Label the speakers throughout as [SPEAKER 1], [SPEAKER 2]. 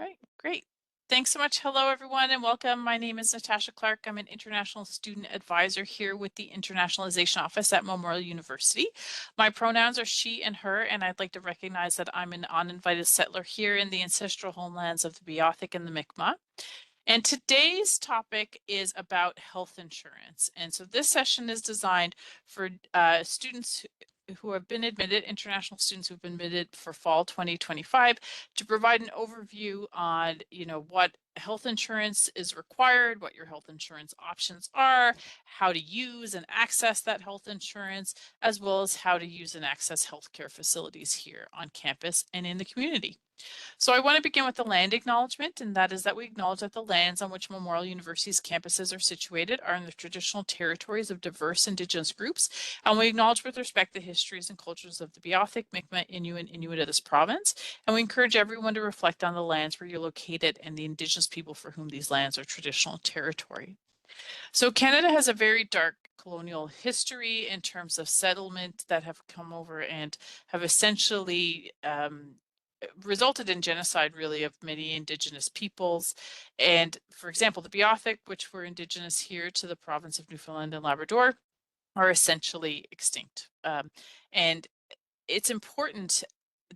[SPEAKER 1] All right, great. Thanks so much. Hello, everyone, and welcome. My name is Natasha Clark. I'm an international student advisor here with the Internationalization Office at Memorial University. My pronouns are she and her, and I'd like to recognize that I'm an uninvited settler here in the ancestral homelands of the Beothuk and the Mi'kmaq. And today's topic is about health insurance. And so this session is designed for students who have been admitted, international students who've been admitted for fall 2025, to provide an overview on, what health insurance is required, what your health insurance options are, how to use and access that health insurance, as well as how to use and access healthcare facilities here on campus and in the community. So I want to begin with the land acknowledgement, and that is that we acknowledge that the lands on which Memorial University's campuses are situated are in the traditional territories of diverse Indigenous groups, and we acknowledge with respect the histories and cultures of the Beothuk, Mi'kmaq, Innu, and Inuit of this province, and we encourage everyone to reflect on the lands where you're located and the Indigenous people for whom these lands are traditional territory. So Canada has a very dark colonial history in terms of settlement that have come over and have essentially resulted in genocide, really, of many Indigenous peoples. And for example, the Beothuk, which were Indigenous here to the province of Newfoundland and Labrador, are essentially extinct. And it's important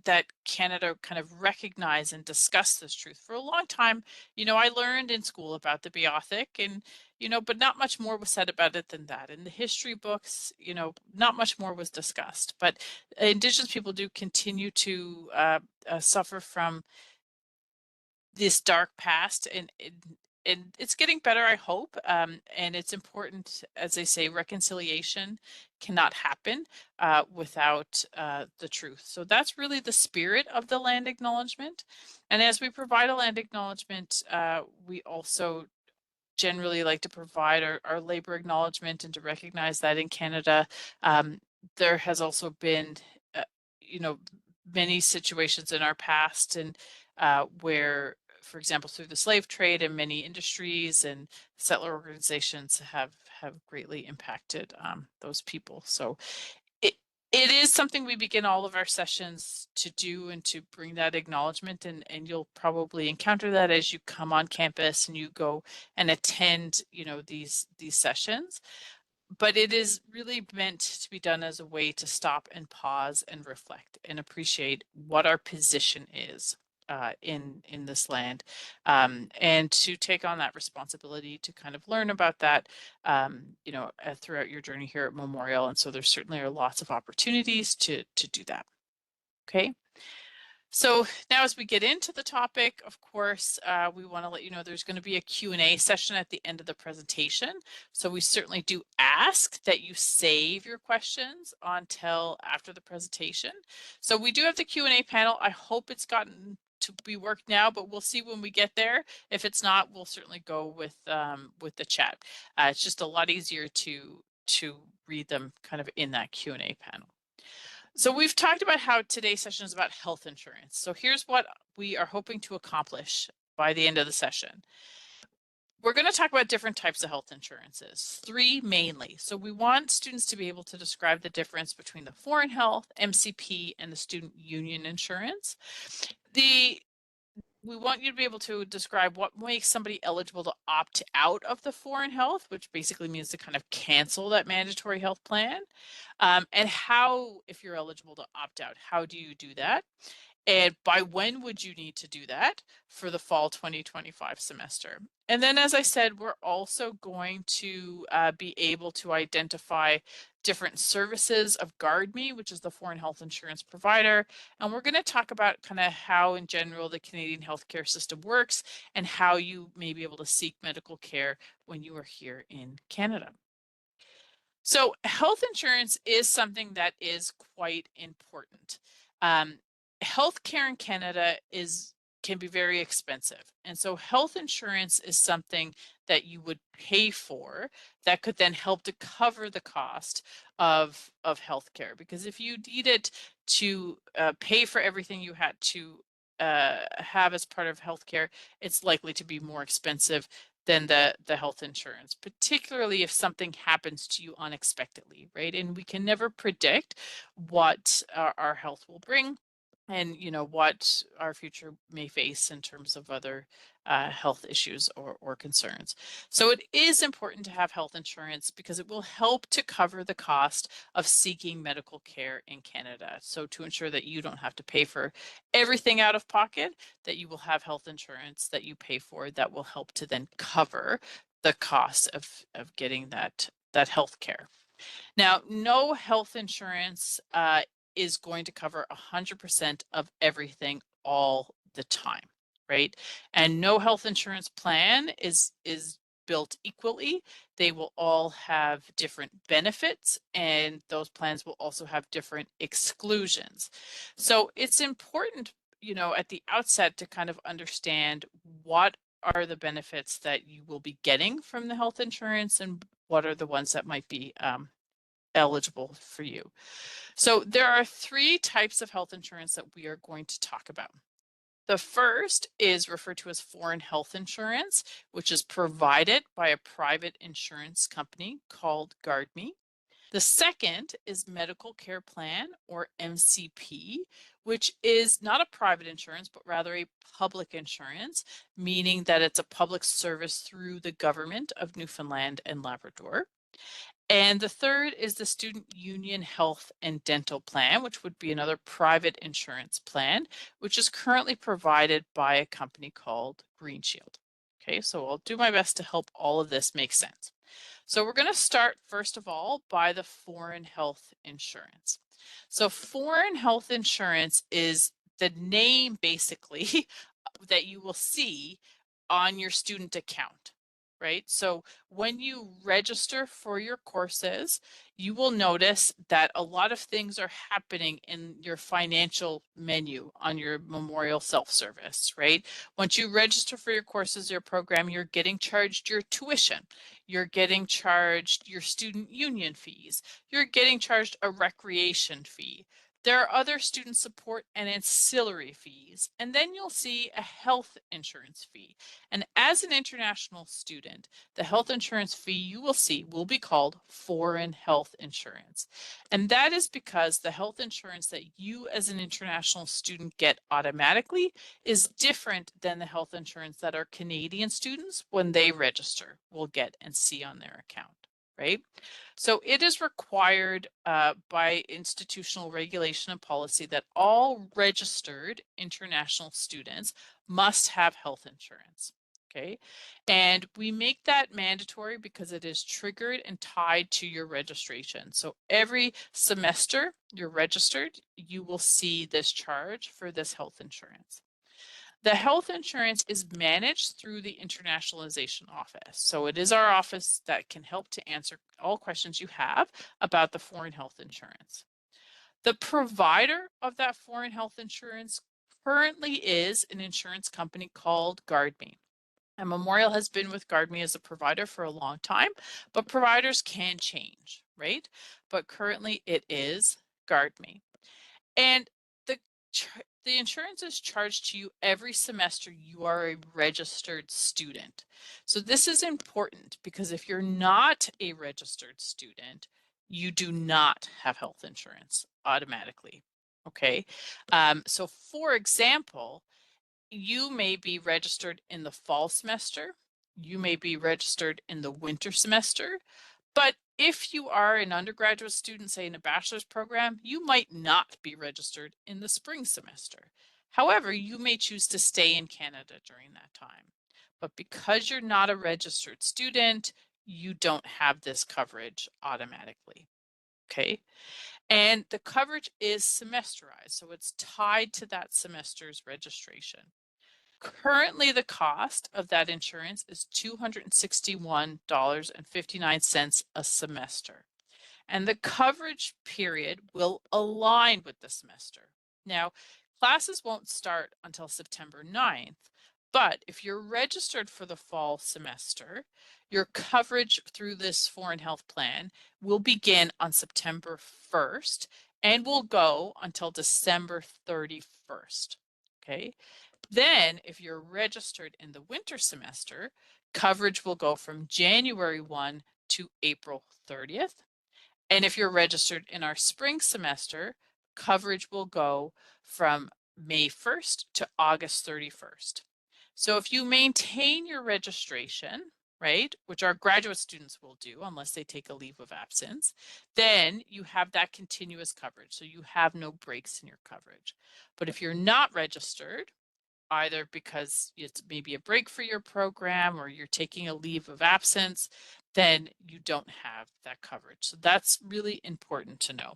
[SPEAKER 1] that Canada kind of recognize and discuss this truth. For a long time, I learned in school about the Beothuk and, but not much more was said about it than that. In the history books, not much more was discussed. But Indigenous people do continue to suffer from this dark past, and it's getting better, I hope. And it's important, as they say, reconciliation cannot happen without the truth. So that's really the spirit of the land acknowledgement. And as we provide a land acknowledgement, we also generally like to provide our labor acknowledgement and to recognize that in Canada, there has also been, uh, you know, many situations in our past and where, for example, through the slave trade and many industries and settler organizations have greatly impacted those people. So it it is something we begin all of our sessions to do and to bring that acknowledgement, and you'll probably encounter that as you come on campus and you go and attend, these sessions. But it is really meant to be done as a way to stop and pause and reflect and appreciate what our position is in this land, and to take on that responsibility to kind of learn about that, throughout your journey here at Memorial. And so there certainly are lots of opportunities to do that. Okay. So now as we get into the topic, of course, we want to let you know there's going to be a Q&A session at the end of the presentation. So we certainly do ask that you save your questions until after the presentation. So we do have the Q&A panel. I hope it's gotten to be worked now, but we'll see when we get there. If it's not, we'll certainly go with the chat. It's just a lot easier to read them kind of in that Q&A panel. So we've talked about how today's session is about health insurance. So here's what we are hoping to accomplish by the end of the session. We're going to talk about different types of health insurances, three mainly. So we want students to be able to describe the difference between the foreign health, MCP, and the student union insurance. We want you to be able to describe what makes somebody eligible to opt out of the foreign health, which basically means to kind of cancel that mandatory health plan, and how, if you're eligible to opt out, how do you do that? And by when would you need to do that for the fall 2025 semester? And then, as I said, we're also going to be able to identify different services of GuardMe, which is the foreign health insurance provider. And we're going to talk about kind of how, in general, the Canadian healthcare system works and how you may be able to seek medical care when you are here in Canada. So health insurance is something that is quite important. Healthcare in Canada can be very expensive. And so health insurance is something that you would pay for that could then help to cover the cost of healthcare. Because if you needed to pay for everything you had to have as part of healthcare, it's likely to be more expensive than the health insurance, particularly if something happens to you unexpectedly, right? And we can never predict what our health will bring. and what our future may face in terms of other health issues or concerns. So it is important to have health insurance because it will help to cover the cost of seeking medical care in Canada. So to ensure that you don't have to pay for everything out of pocket, that you will have health insurance that you pay for that will help to then cover the cost of getting that health care. Now, no health insurance is going to cover 100% of everything all the time, right? And no health insurance plan is built equally. They will all have different benefits, and those plans will also have different exclusions. So it's important, at the outset to kind of understand what are the benefits that you will be getting from the health insurance and what are the ones that might be eligible for you. So there are 3 types of health insurance that we are going to talk about. The first is referred to as foreign health insurance, which is provided by a private insurance company called GuardMe. The second is medical care plan, or MCP, which is not a private insurance, but rather a public insurance, meaning that it's a public service through the government of Newfoundland and Labrador. And the third is the Student Union Health and Dental Plan, which would be another private insurance plan, which is currently provided by a company called Green Shield. Okay, so I'll do my best to help all of this make sense. So we're going to start first of all by the foreign health insurance. So foreign health insurance is the name basically that you will see on your student account, right? So when you register for your courses, you will notice that a lot of things are happening in your financial menu on your Memorial self-service, right? Once you register for your courses, your program, you're getting charged your tuition. You're getting charged your student union fees. You're getting charged a recreation fee. There are other student support and ancillary fees, and then you'll see a health insurance fee. And as an international student, the health insurance fee you will see will be called foreign health insurance. And that is because the health insurance that you as an international student get automatically is different than the health insurance that our Canadian students, when they register, will get and see on their account, right? So it is required by institutional regulation and policy that all registered international students must have health insurance. Okay, and we make that mandatory because it is triggered and tied to your registration. So every semester you're registered, you will see this charge for this health insurance. The health insurance is managed through the internationalization office. So it is our office that can help to answer all questions you have about the foreign health insurance. The provider of that foreign health insurance currently is an insurance company called GuardMe. And Memorial has been with GuardMe as a provider for a long time, but providers can change, right? But currently it is GuardMe. And the the insurance is charged to you every semester you are a registered student. So this is important because if you're not a registered student, you do not have health insurance automatically. Okay. So for example, you may be registered in the fall semester, you may be registered in the winter semester, but if you are an undergraduate student, say in a bachelor's program, you might not be registered in the spring semester. However, you may choose to stay in Canada during that time. But because you're not a registered student, you don't have this coverage automatically. Okay. And the coverage is semesterized, so it's tied to that semester's registration. Currently, the cost of that insurance is $261.59 a semester. And the coverage period will align with the semester. Now, classes won't start until September 9th, but if you're registered for the fall semester, your coverage through this foreign health plan will begin on September 1st and will go until December 31st. Okay. Then, if you're registered in the winter semester, coverage will go from January 1 to April 30th. And if you're registered in our spring semester, coverage will go from May 1st to August 31st. So if you maintain your registration, right, which our graduate students will do unless they take a leave of absence, then you have that continuous coverage. So you have no breaks in your coverage. But if you're not registered, either because it's maybe a break for your program or you're taking a leave of absence, then you don't have that coverage. So that's really important to know.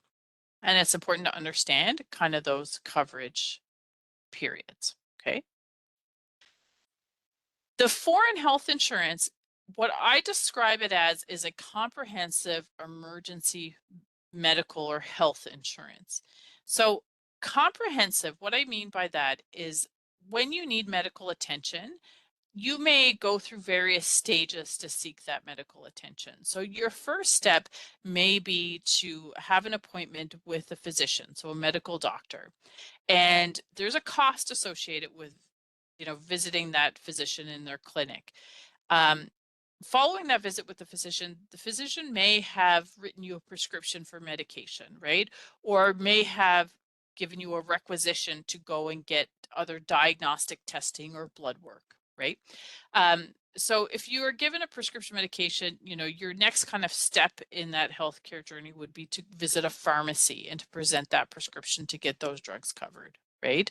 [SPEAKER 1] And it's important to understand kind of those coverage periods. Okay. The foreign health insurance, what I describe it as is a comprehensive emergency medical or health insurance. So comprehensive, what I mean by that is when you need medical attention, you may go through various stages to seek that medical attention. So your first step may be to have an appointment with a physician, so a medical doctor. And there's a cost associated with, visiting that physician in their clinic. Um, Following that visit with the physician may have written you a prescription for medication, right? Or may have given you a requisition to go and get other diagnostic testing or blood work, right? So if you are given a prescription medication, your next kind of step in that healthcare journey would be to visit a pharmacy and to present that prescription to get those drugs covered, right?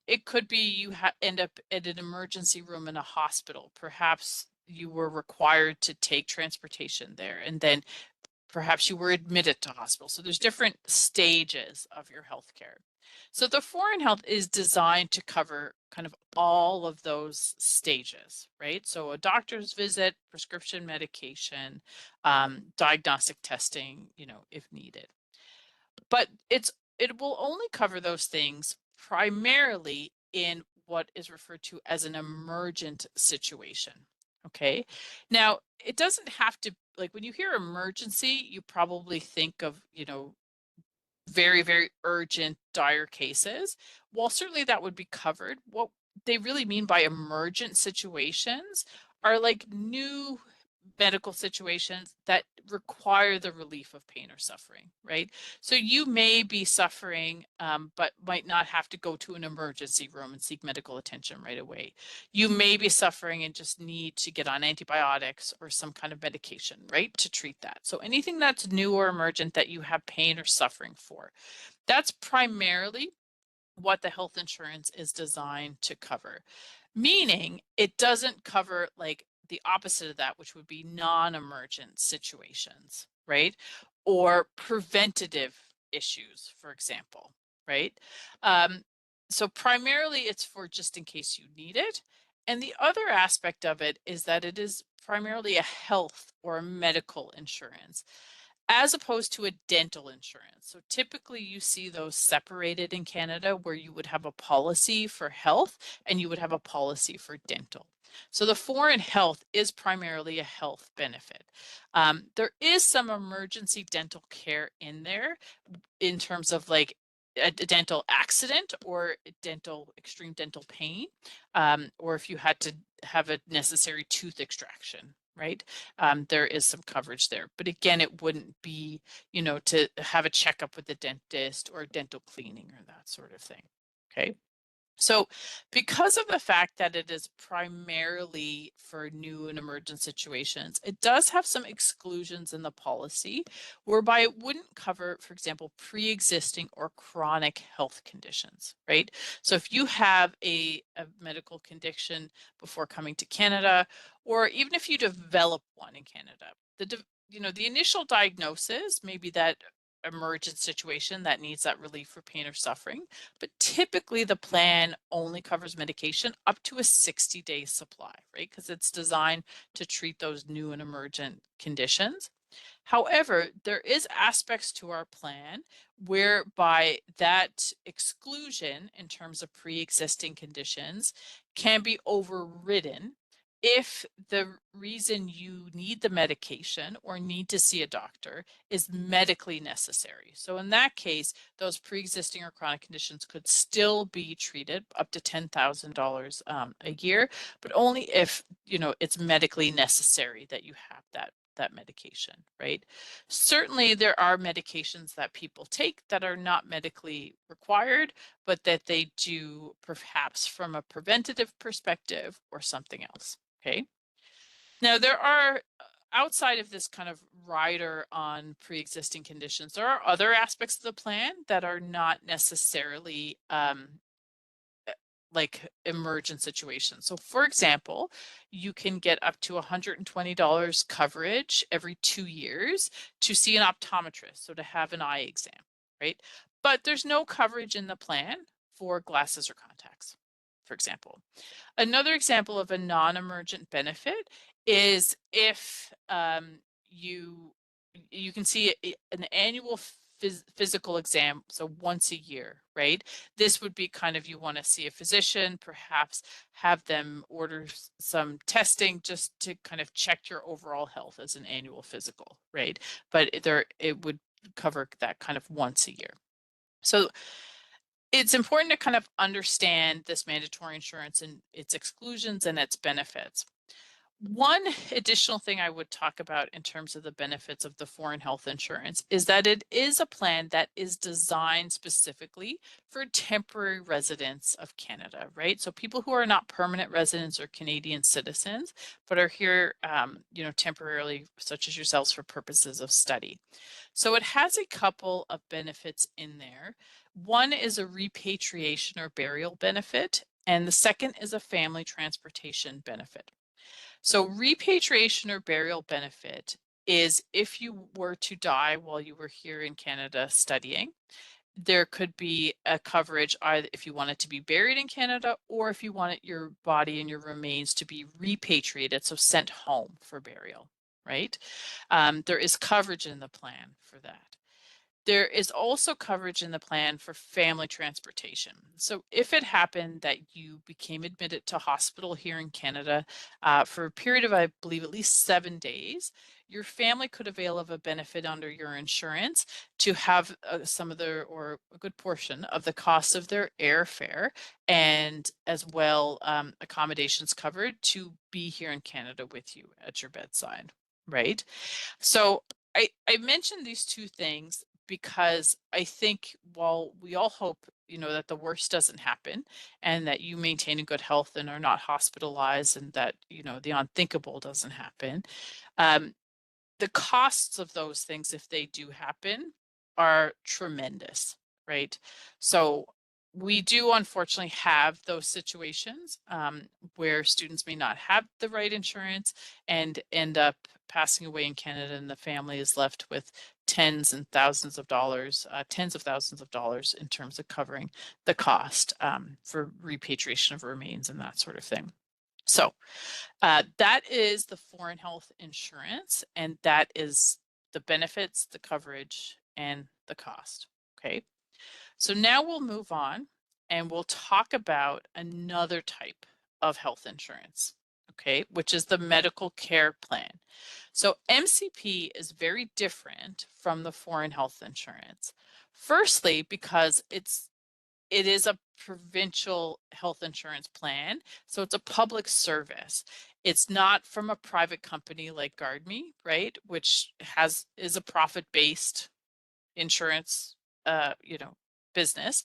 [SPEAKER 1] It could be you end up at an emergency room in a hospital. Perhaps you were required to take transportation there, and then perhaps you were admitted to hospital. So there's different stages of your healthcare. So the foreign health is designed to cover kind of all of those stages, right? So a doctor's visit, prescription medication, diagnostic testing, if needed. But it will only cover those things primarily in what is referred to as an emergent situation. Okay. Now, it doesn't have to, like, when you hear emergency, you probably think of, very, very urgent, dire cases. While certainly that would be covered, what they really mean by emergent situations are like new medical situations that require the relief of pain or suffering, right? So you may be suffering, but might not have to go to an emergency room and seek medical attention right away. You may be suffering and just need to get on antibiotics or some kind of medication, right, to treat that. So anything that's new or emergent that you have pain or suffering for, that's primarily what the health insurance is designed to cover, meaning it doesn't cover like the opposite of that, which would be non-emergent situations, right? Or preventative issues, for example, right? Um, so primarily it's for just in case you need it. And the other aspect of it is that it is primarily a health or a medical insurance, as opposed to a dental insurance. So typically you see those separated in Canada, where you would have a policy for health and you would have a policy for dental. So the foreign health is primarily a health benefit. There is some emergency dental care in there in terms of like a dental accident or extreme dental pain, or if you had to have a necessary tooth extraction, right? There is some coverage there. But again, it wouldn't be, to have a checkup with the dentist or dental cleaning or that sort of thing. Okay. So because of the fact that it is primarily for new and emergent situations, it does have some exclusions in the policy whereby it wouldn't cover, for example, pre-existing or chronic health conditions, right? So if you have a medical condition before coming to Canada, or even if you develop one in Canada, the initial diagnosis may be that emergent situation that needs that relief for pain or suffering. But typically the plan only covers medication up to a 60-day supply, right? Because it's designed to treat those new and emergent conditions. However, there is aspects to our plan whereby that exclusion in terms of pre-existing conditions can be overridden if the reason you need the medication or need to see a doctor is medically necessary. So in that case, those pre-existing or chronic conditions could still be treated up to $10,000 a year, but only if, it's medically necessary that you have that that medication, right? Certainly there are medications that people take that are not medically required, but that they do perhaps from a preventative perspective or something else, okay? Now there are outside of this kind of rider on pre-existing conditions, there are other aspects of the plan that are not necessarily like emergent situations. So for example, you can get up to $120 coverage every 2 years to see an optometrist, so to have an eye exam, right? But there's no coverage in the plan for glasses or contacts, for example. Another example of a non-emergent benefit is if you can see an annual physical exam, so once a year, right? This would be kind of you want to see a physician, perhaps have them order some testing just to kind of check your overall health as an annual physical, right? But it would cover that kind of once a year. So it's important to kind of understand this mandatory insurance and its exclusions and its benefits. One additional thing I would talk about in terms of the benefits of the foreign health insurance is that it is a plan that is designed specifically for temporary residents of Canada, right? So people who are not permanent residents or Canadian citizens, but are here, temporarily, such as yourselves, for purposes of study. So it has a couple of benefits in there. One is a repatriation or burial benefit, and the second is a family transportation benefit. So repatriation or burial benefit is if you were to die while you were here in Canada studying, there could be a coverage either if you want it to be buried in Canada or if you wanted your body and your remains to be repatriated, so sent home for burial, right? There is coverage in the plan for that. There is also coverage in the plan for family transportation. So if it happened that you became admitted to hospital here in Canada for a period of, I believe, at least 7 days, your family could avail of a benefit under your insurance to have some of the, or a good portion of the cost of their airfare and as well accommodations covered to be here in Canada with you at your bedside, right? So I mentioned these two things because I think while we all hope, that the worst doesn't happen and that you maintain a good health and are not hospitalized and that, the unthinkable doesn't happen, um, the costs of those things, if they do happen, are tremendous, right? So we do unfortunately have those situations where students may not have the right insurance and end up passing away in Canada, and the family is left with tens of thousands of dollars in terms of covering the cost for repatriation of remains and that sort of thing. So that is the foreign health insurance, and that is the benefits, the coverage, and the cost. Okay, so now we'll move on and we'll talk about another type of health insurance, okay, which is the medical care plan. So MCP is very different from the foreign health insurance. Firstly, because it is a provincial health insurance plan, so it's a public service. It's not from a private company like GuardMe, right, which is a profit-based insurance, business.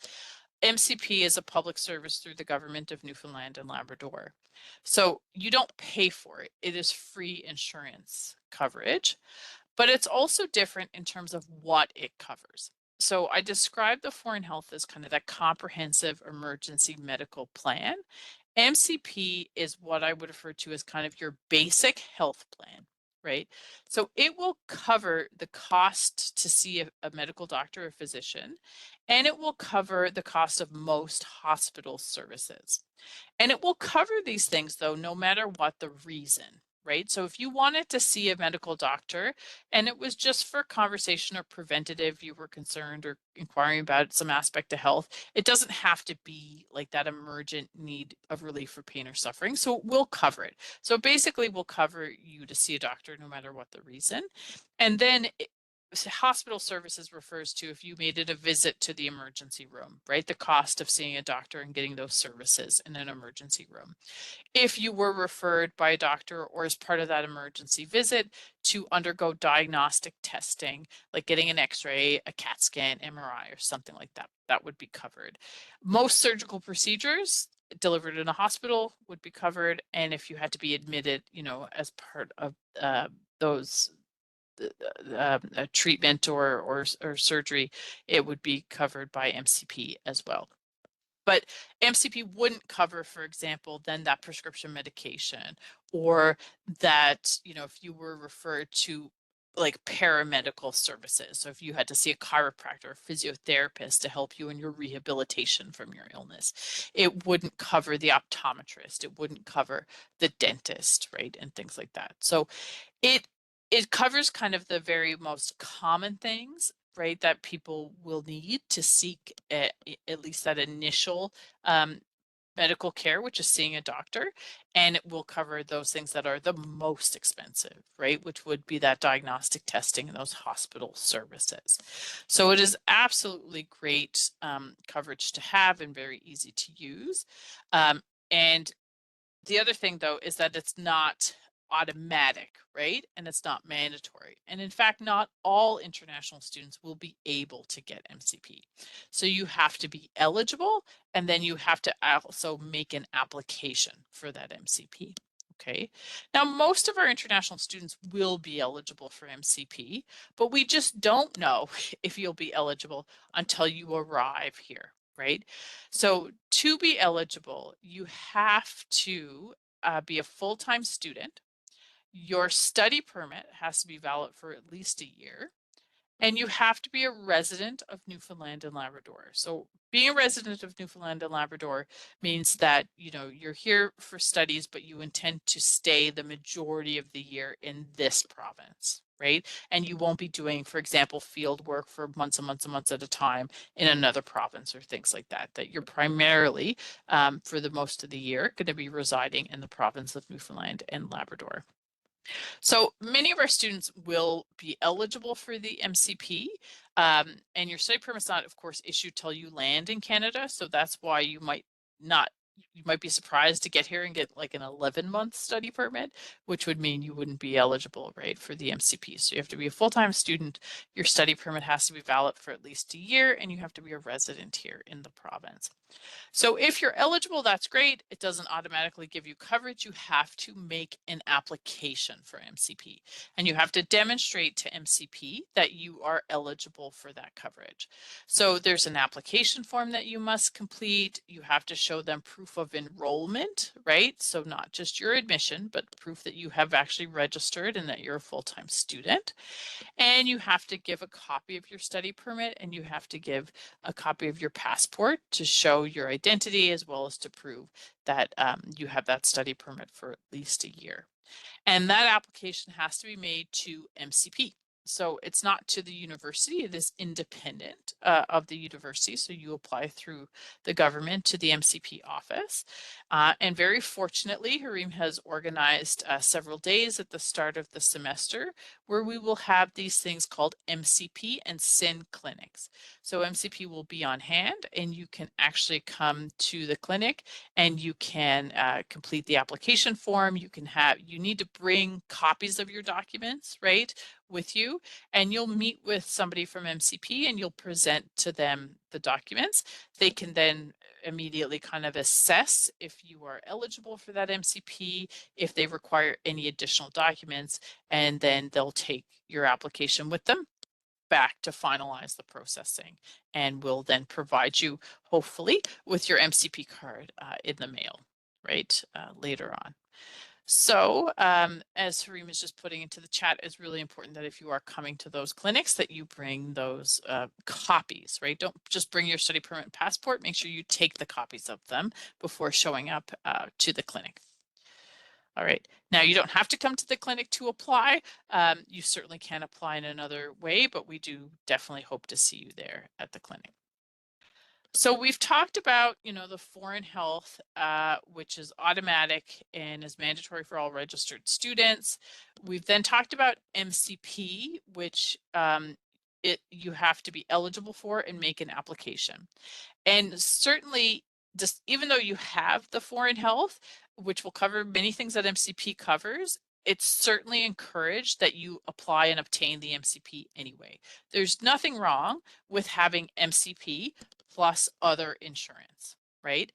[SPEAKER 1] MCP is a public service through the government of Newfoundland and Labrador. So you don't pay for it. It is free insurance coverage, but it's also different in terms of what it covers. So I described the foreign health as kind of that comprehensive emergency medical plan. MCP is what I would refer to as kind of your basic health plan, right? So it will cover the cost to see a medical doctor or physician, and it will cover the cost of most hospital services. And it will cover these things, though, no matter what the reason, right? So if you wanted to see a medical doctor and it was just for conversation or preventative, you were concerned or inquiring about some aspect of health, it doesn't have to be like that emergent need of relief for pain or suffering. So we'll cover it. So basically, we'll cover you to see a doctor no matter what the reason. And then hospital services refers to if you made it a visit to the emergency room, right? The cost of seeing a doctor and getting those services in an emergency room. If you were referred by a doctor or as part of that emergency visit to undergo diagnostic testing, like getting an X-ray, a CAT scan, MRI, or something like that, that would be covered. Most surgical procedures delivered in a hospital would be covered. And if you had to be admitted, as part of those a treatment or surgery, it would be covered by MCP as well. But MCP wouldn't cover, for example, then that prescription medication, or that, if you were referred to like paramedical services. So if you had to see a chiropractor or physiotherapist to help you in your rehabilitation from your illness, it wouldn't cover the optometrist, it wouldn't cover the dentist, right? And things like that. So it it covers kind of the very most common things, right, that people will need to seek at least that initial medical care, which is seeing a doctor, and it will cover those things that are the most expensive, right, which would be that diagnostic testing and those hospital services. So it is absolutely great coverage to have and very easy to use. And the other thing, though, is that it's not automatic, right? And it's not mandatory. And in fact, not all international students will be able to get MCP. So you have to be eligible, and then you have to also make an application for that MCP. Okay. Now, most of our international students will be eligible for MCP, but we just don't know if you'll be eligible until you arrive here, right? So to be eligible, you have to be a full-time student. Your study permit has to be valid for at least a year. And you have to be a resident of Newfoundland and Labrador. So being a resident of Newfoundland and Labrador means that, you're here for studies, but you intend to stay the majority of the year in this province, right? And you won't be doing, for example, field work for months and months and months at a time in another province or things like that, that you're primarily, for the most of the year, going to be residing in the province of Newfoundland and Labrador. So many of our students will be eligible for the MCP, and your study permit's not, of course, issued till you land in Canada. So that's why you might be surprised to get here and get like an 11-month study permit, which would mean you wouldn't be eligible, right, for the MCP. So you have to be a full-time student, your study permit has to be valid for at least a year, and you have to be a resident here in the province. So if you're eligible, that's great. It doesn't automatically give you coverage. You have to make an application for MCP, and you have to demonstrate to MCP that you are eligible for that coverage. So there's an application form that you must complete. You have to show them proof of enrollment, right? So not just your admission, but proof that you have actually registered and that you're a full-time student. And you have to give a copy of your study permit, and you have to give a copy of your passport to show your identity, as well as to prove that you have that study permit for at least a year. And that application has to be made to MCP. So it's not to the university, it is independent of the university. So you apply through the government to the MCP office. And very fortunately, Harim has organized several days at the start of the semester where we will have these things called MCP and SIN clinics. So MCP will be on hand, and you can actually come to the clinic and you can complete the application form. You need to bring copies of your documents, right, with you, and you'll meet with somebody from MCP and you'll present to them the documents. They can then immediately kind of assess if you are eligible for that MCP, if they require any additional documents, and then they'll take your application with them back to finalize the processing, and will then provide you, hopefully, with your MCP card in the mail, right, later on. So as Harim is just putting into the chat, it's really important that if you are coming to those clinics that you bring those copies, right? Don't just bring your study permit and passport. Make sure you take the copies of them before showing up to the clinic. All right, now you don't have to come to the clinic to apply. You certainly can apply in another way, but we do definitely hope to see you there at the clinic. So we've talked about, the foreign health, which is automatic and is mandatory for all registered students. We've then talked about MCP, which you have to be eligible for and make an application. And certainly, just even though you have the foreign health, which will cover many things that MCP covers, it's certainly encouraged that you apply and obtain the MCP anyway. There's nothing wrong with having MCP plus other insurance, right?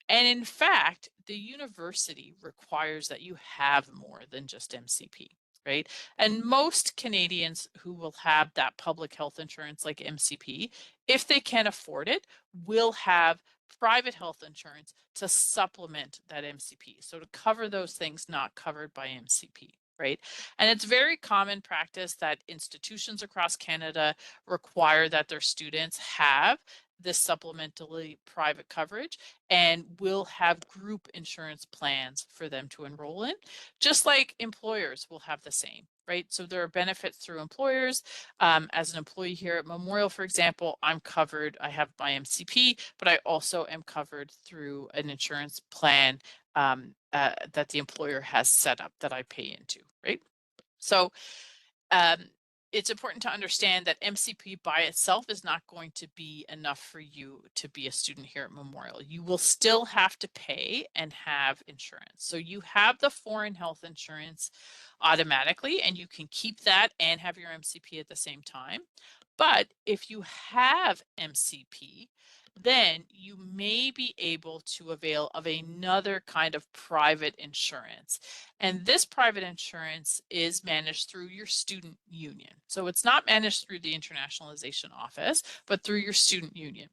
[SPEAKER 1] And in fact, the university requires that you have more than just MCP, right? And most Canadians who will have that public health insurance like MCP, if they can afford it, will have private health insurance to supplement that MCP. So to cover those things not covered by MCP, right? And it's very common practice that institutions across Canada require that their students have this supplementally private coverage and will have group insurance plans for them to enroll in, just like employers will have the same, right? So there are benefits through employers. As an employee here at Memorial, for example, I'm covered. I have my MCP, but I also am covered through an insurance plan that the employer has set up that I pay into, right? So um, it's important to understand that MCP by itself is not going to be enough for you to be a student here at Memorial. You will still have to pay and have insurance. So you have the foreign health insurance automatically, and you can keep that and have your MCP at the same time. But if you have MCP, then you may be able to avail of another kind of private insurance. And this private insurance is managed through your student union. So it's not managed through the internationalization office, but through your student union.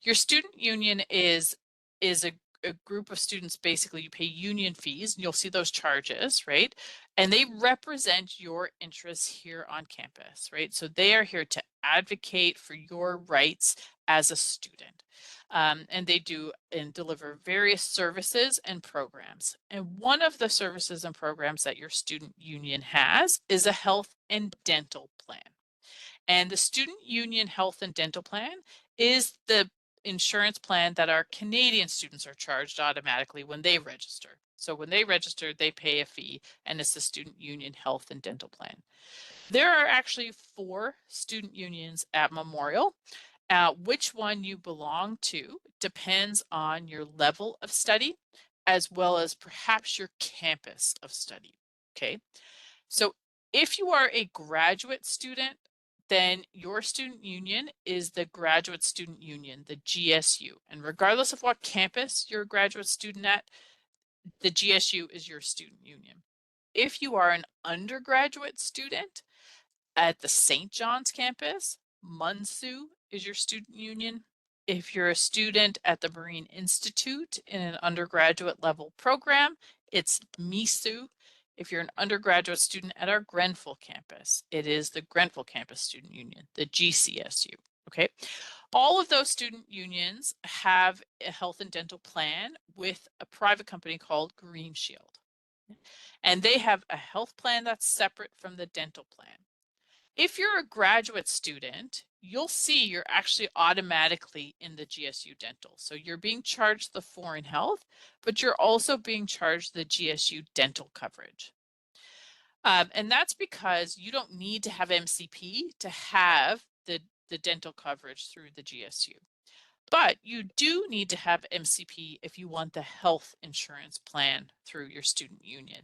[SPEAKER 1] Your student union is a group of students. Basically, you pay union fees and you'll see those charges, right? And they represent your interests here on campus, right? So they are here to advocate for your rights as a student. And they do and deliver various services and programs. And one of the services and programs that your student union has is a health and dental plan. And the Student Union Health and Dental Plan is the insurance plan that our Canadian students are charged automatically when they register. So when they register, they pay a fee, and it's the Student Union Health and Dental Plan. There are actually 4 student unions at Memorial. Which one you belong to depends on your level of study, as well as perhaps your campus of study. Okay. So if you are a graduate student, then your student union is the Graduate Student Union, the GSU. And regardless of what campus you're a graduate student at, the GSU is your student union. If you are an undergraduate student at the St. John's campus, MUNSU is your student union. If you're a student at the Marine Institute in an undergraduate level program, it's MISU. If you're an undergraduate student at our Grenfell campus, it is the Grenfell Campus Student Union, the GCSU. Okay. All of those student unions have a health and dental plan with a private company called Green Shield. And they have a health plan that's separate from the dental plan. If you're a graduate student, you'll see you're actually automatically in the GSU dental. So you're being charged the foreign health, but you're also being charged the GSU dental coverage. And that's because you don't need to have MCP to have the dental coverage through the GSU. But you do need to have MCP if you want the health insurance plan through your student union.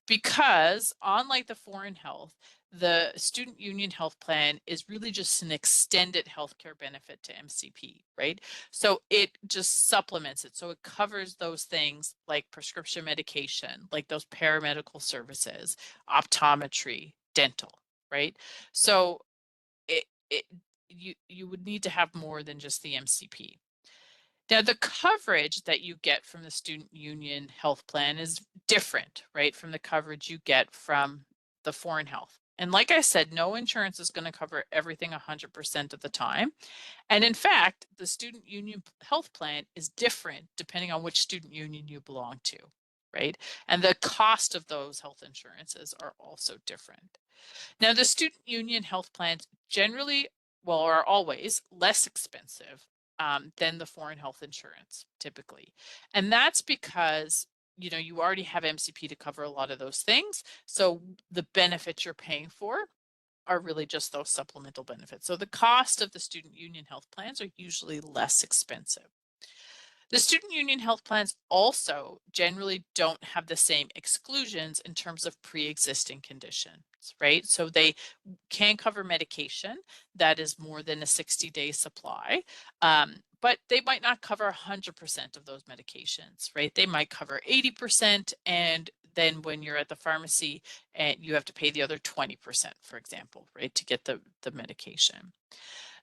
[SPEAKER 1] Because unlike the foreign health, the student union health plan is really just an extended healthcare benefit to MCP, right? So it just supplements it. So it covers those things like prescription medication, like those paramedical services, optometry, dental, right? So it you would need to have more than just the MCP. Now, the coverage that you get from the student union health plan is different, right, from the coverage you get from the foreign health. And like I said, no insurance is going to cover everything 100% of the time. And in fact, the student union health plan is different depending on which student union you belong to, right? And the cost of those health insurances are also different. Now, the student union health plans generally, well, are always less expensive than the foreign health insurance typically. And that's because you already have MCP to cover a lot of those things. So the benefits you're paying for are really just those supplemental benefits. So the cost of the student union health plans are usually less expensive. The student union health plans also generally don't have the same exclusions in terms of pre-existing conditions, right? So they can cover medication that is more than a 60-day supply, but they might not cover 100% of those medications, right? They might cover 80%, and then when you're at the pharmacy, and you have to pay the other 20%, for example, right, to get the medication.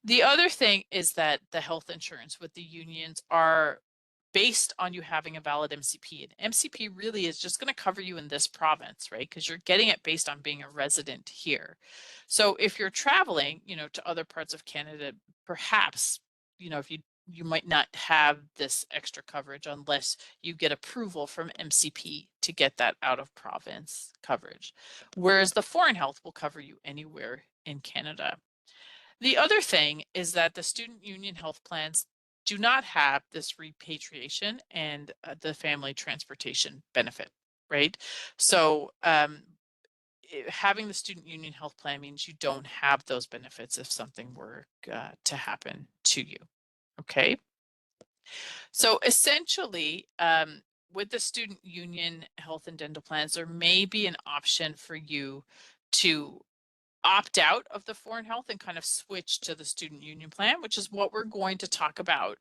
[SPEAKER 1] The other thing is that the health insurance with the unions are based on you having a valid MCP. And MCP really is just going to cover you in this province, right? Because you're getting it based on being a resident here. So if you're traveling, to other parts of Canada, perhaps, if you might not have this extra coverage unless you get approval from MCP to get that out of province coverage. Whereas the foreign health will cover you anywhere in Canada. The other thing is that the student union health plans do not have this repatriation and the family transportation benefit, right? So having the student union health plan means you don't have those benefits if something were to happen to you, okay? So essentially, with the student union health and dental plans, there may be an option for you to opt out of the foreign health and kind of switch to the student union plan, which is what we're going to talk about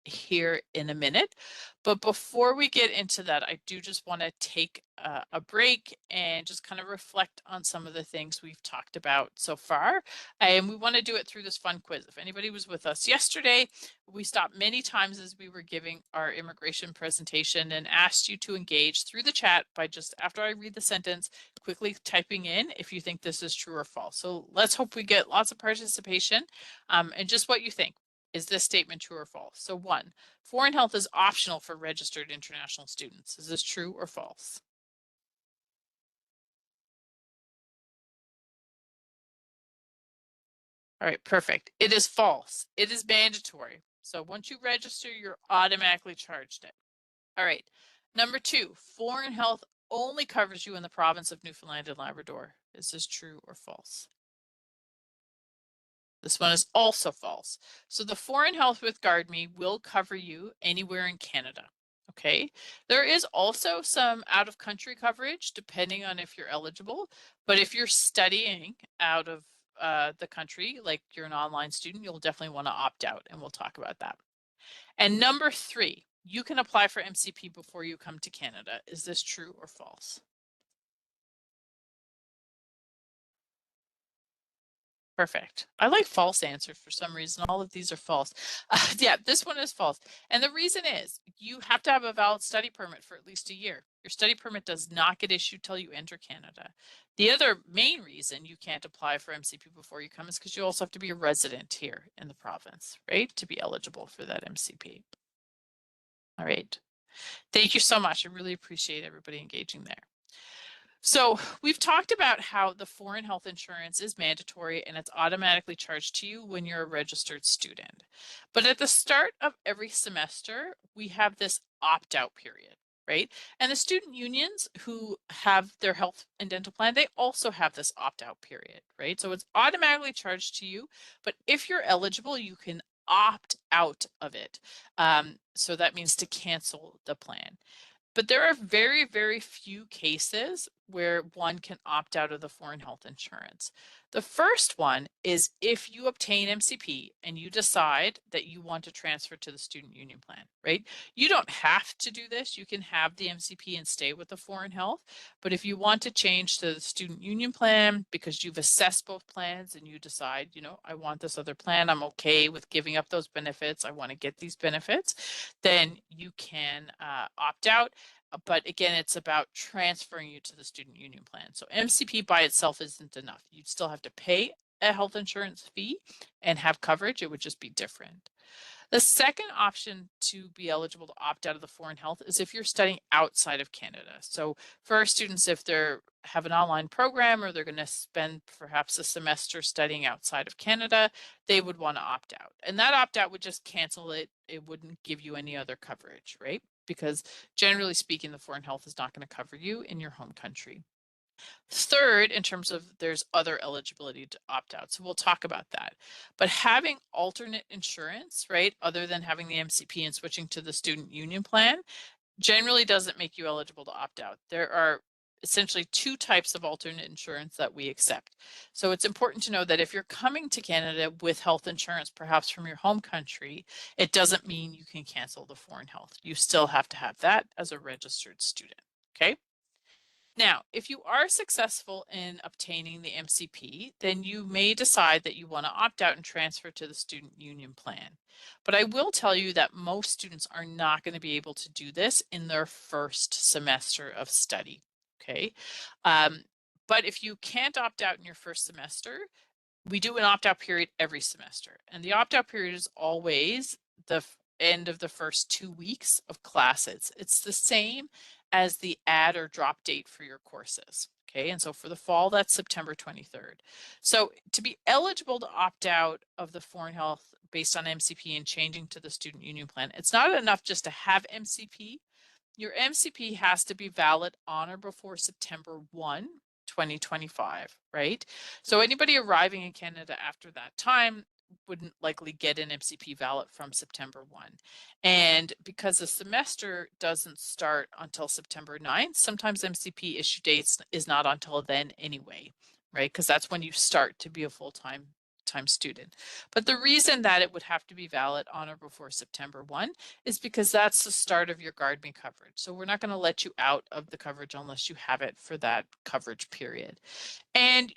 [SPEAKER 1] here in a minute. But before we get into that, I do just want to take a break and just kind of reflect on some of the things we've talked about so far. And we want to do it through this fun quiz. If anybody was with us yesterday, we stopped many times as we were giving our immigration presentation and asked you to engage through the chat by just, after I read the sentence, quickly typing in if you think this is true or false. So let's hope we get lots of participation and just what you think. Is this statement true or false? So 1, foreign health is optional for registered international students. Is this true or false? All right, perfect. It is false. It is mandatory. So once you register, you're automatically charged it. All right. Number 2, foreign health only covers you in the province of Newfoundland and Labrador. Is this true or false? This one is also false. So the foreign health with GuardMe will cover you anywhere in Canada. Okay. There is also some out of country coverage depending on if you're eligible. But if you're studying out of the country, like you're an online student, you'll definitely want to opt out, and we'll talk about that. And number 3, you can apply for MCP before you come to Canada. Is this true or false? Perfect. I like false answers for some reason. All of these are false. Yeah, this one is false. And the reason is you have to have a valid study permit for at least a year. Your study permit does not get issued till you enter Canada. The other main reason you can't apply for MCP before you come is because you also have to be a resident here in the province, right, to be eligible for that MCP. All right. Thank you so much. I really appreciate everybody engaging there. So we've talked about how the foreign health insurance is mandatory and it's automatically charged to you when you're a registered student. But at the start of every semester, we have this opt-out period, right? And the student unions who have their health and dental plan, they also have this opt-out period, right? So it's automatically charged to you, but if you're eligible, you can opt out of it. So that means to cancel the plan. But there are very, very few cases where one can opt out of the foreign health insurance. The first one is if you obtain MCP and you decide that you want to transfer to the student union plan, right? You don't have to do this. You can have the MCP and stay with the foreign health. But if you want to change to the student union plan because you've assessed both plans and you decide, I want this other plan, I'm okay with giving up those benefits, I want to get these benefits, then you can opt out. But again, it's about transferring you to the student union plan. So MCP by itself isn't enough. You'd still have to pay a health insurance fee and have coverage. It would just be different. The second option to be eligible to opt out of the foreign health is if you're studying outside of Canada. So for our students, if they have an online program or they're going to spend perhaps a semester studying outside of Canada, they would want to opt out. And that opt out would just cancel it. It wouldn't give you any other coverage, right? Because generally speaking, the foreign health is not going to cover you in your home country. Third, in terms of there's other eligibility to opt out. So we'll talk about that. But having alternate insurance, right, other than having the MCP and switching to the student union plan, generally doesn't make you eligible to opt out. There are essentially two types of alternate insurance that we accept. So it's important to know that if you're coming to Canada with health insurance, perhaps from your home country, it doesn't mean you can cancel the foreign health. You still have to have that as a registered student, okay? Now, if you are successful in obtaining the MCP, then you may decide that you want to opt out and transfer to the student union plan. But I will tell you that most students are not going to be able to do this in their first semester of study, okay? But if you can't opt out in your first semester, we do an opt-out period every semester. And the opt-out period is always the end of the first 2 weeks of classes. It's the same as the add or drop date for your courses. Okay, and so for the fall, that's September 23rd. So to be eligible to opt out of the foreign health based on MCP and changing to the student union plan, it's not enough just to have MCP. Your MCP has to be valid on or before September 1, 2025, right? So anybody arriving in Canada after that time wouldn't likely get an MCP valid from September 1. And because the semester doesn't start until September 9th, sometimes MCP issue dates is not until then anyway, right? Because that's when you start to be a full-time student. But the reason that it would have to be valid on or before September 1 is because that's the start of your GuardMe coverage. So we're not going to let you out of the coverage unless you have it for that coverage period. And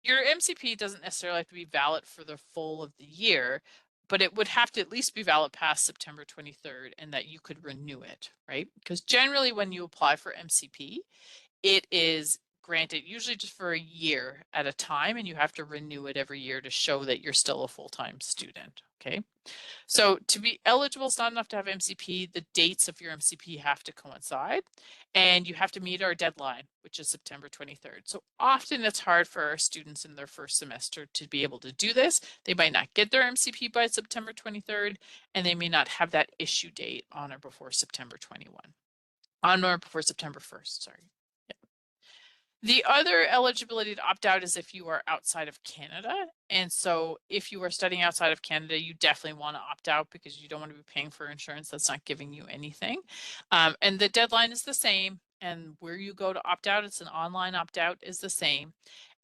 [SPEAKER 1] your MCP doesn't necessarily have to be valid for the full of the year, but it would have to at least be valid past September 23rd and that you could renew it, right? Because generally when you apply for MCP, it is granted usually just for a year at a time, and you have to renew it every year to show that you're still a full-time student, okay? So to be eligible, it's not enough to have MCP. The dates of your MCP have to coincide, and you have to meet our deadline, which is September 23rd. So often it's hard for our students in their first semester to be able to do this. They might not get their MCP by September 23rd, and they may not have that issue date on or before September 1st, sorry. The other eligibility to opt out is if you are outside of Canada. And so if you are studying outside of Canada, you definitely want to opt out because you don't want to be paying for insurance that's not giving you anything. And the deadline is the same. And where you go to opt out, it's an online opt out, is the same.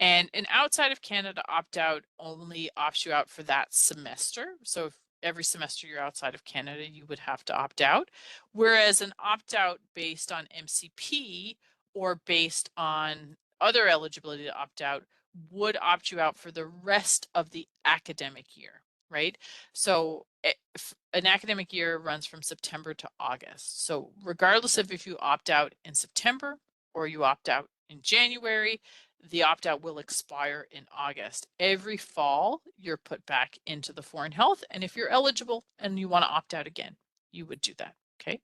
[SPEAKER 1] And an outside of Canada opt out only opts you out for that semester. So if every semester you're outside of Canada, you would have to opt out. Whereas an opt out based on MCP or based on other eligibility to opt out would opt you out for the rest of the academic year, right? So an academic year runs from September to August. So regardless of if you opt out in September or you opt out in January, the opt-out will expire in August. Every fall, you're put back into the foreign health. And if you're eligible and you want to opt out again, you would do that, okay?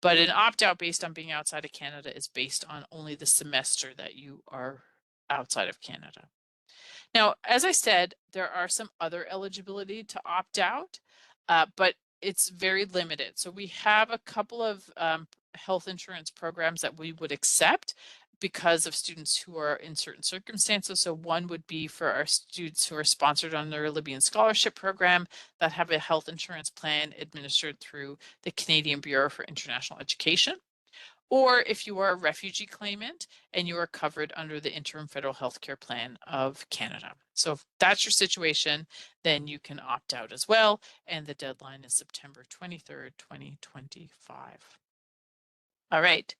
[SPEAKER 1] But an opt-out based on being outside of Canada is based on only the semester that you are outside of Canada. Now, as I said, there are some other eligibility to opt out, but it's very limited. So we have a couple of health insurance programs that we would accept because of students who are in certain circumstances. So one would be for our students who are sponsored under a Libyan scholarship program that have a health insurance plan administered through the Canadian Bureau for International Education. Or if you are a refugee claimant and you are covered under the Interim Federal Healthcare Plan of Canada. So if that's your situation, then you can opt out as well. And the deadline is September 23rd, 2025. All right.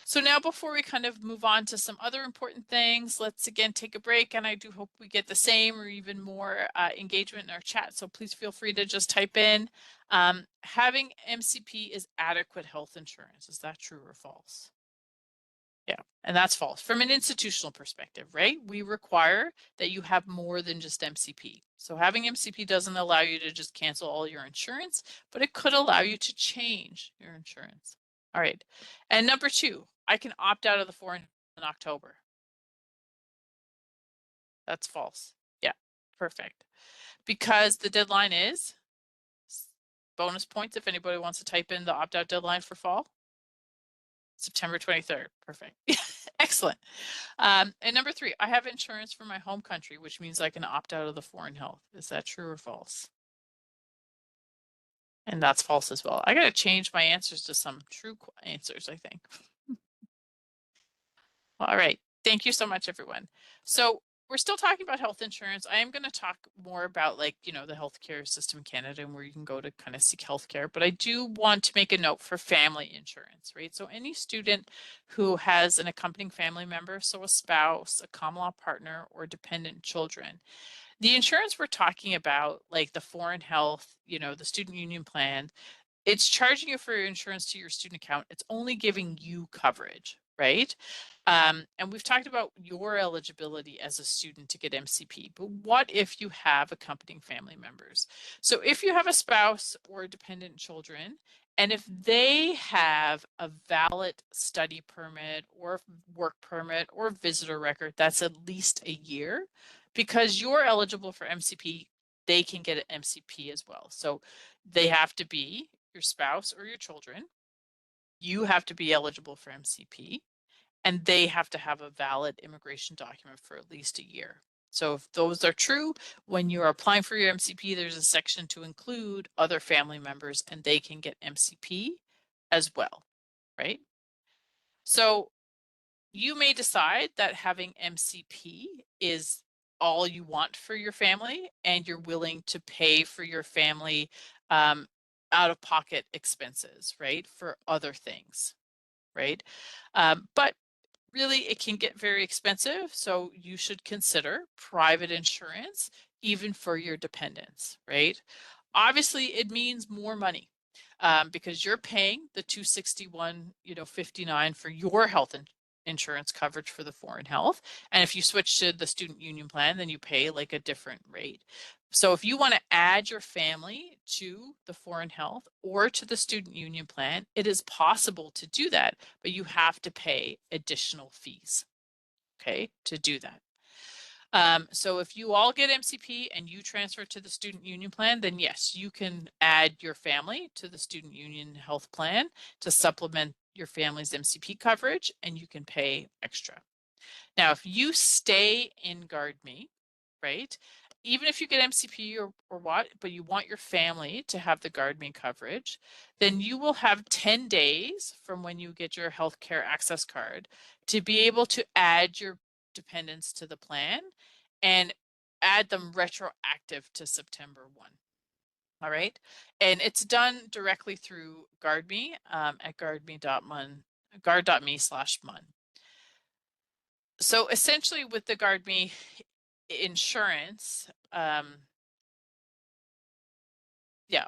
[SPEAKER 1] So now before we kind of move on to some other important things, let's again take a break, and I do hope we get the same or even more engagement in our chat. So please feel free to just type in, having MCP is adequate health insurance. Is that true or false? Yeah, and that's false. From an institutional perspective, right? We require that you have more than just MCP. So having MCP doesn't allow you to just cancel all your insurance, but it could allow you to change your insurance. All right. And number 2, I can opt out of the foreign in October. That's false. Yeah, perfect. Because the deadline is bonus points if anybody wants to type in the opt-out deadline for fall. September 23rd. Perfect. Excellent. And number 3, I have insurance for my home country, which means I can opt out of the foreign health. Is that true or false? And that's false as well. I got to change my answers to some true answers, I think. All right. Thank you so much, everyone. So we're still talking about health insurance. I am going to talk more about the healthcare system in Canada and where you can go to kind of seek healthcare. But I do want to make a note for family insurance, right? So any student who has an accompanying family member, so a spouse, a common law partner, or dependent children, the insurance we're talking about, like the foreign health, the student union plan, it's charging you for your insurance to your student account. It's only giving you coverage, right? And we've talked about your eligibility as a student to get MCP, but what if you have accompanying family members? So if you have a spouse or dependent children, and if they have a valid study permit or work permit or visitor record that's at least a year, because you're eligible for MCP, they can get an MCP as well. So they have to be your spouse or your children. You have to be eligible for MCP, and they have to have a valid immigration document for at least a year. So if those are true, when you're applying for your MCP, there's a section to include other family members and they can get MCP as well, right? So you may decide that having MCP is all you want for your family and you're willing to pay for your family out-of-pocket expenses, right, for other things, right? But really, it can get very expensive, so you should consider private insurance even for your dependents, right? Obviously, it means more money because you're paying the 261.59 for your health insurance coverage for the foreign health. And if you switch to the student union plan, then you pay like a different rate. So if you want to add your family to the foreign health or to the student union plan, it is possible to do that, but you have to pay additional fees, okay, to do that. So if you all get MCP and you transfer to the student union plan, then yes, you can add your family to the student union health plan to supplement your family's MCP coverage, and you can pay extra. Now, if you stay in GuardMe, right, even if you get MCP or what, but you want your family to have the GuardMe coverage, then you will have 10 days from when you get your healthcare access card to be able to add your dependents to the plan and add them retroactive to September 1. All right. And it's done directly through GuardMe at guard.me/mun. So essentially with the GuardMe insurance, yeah,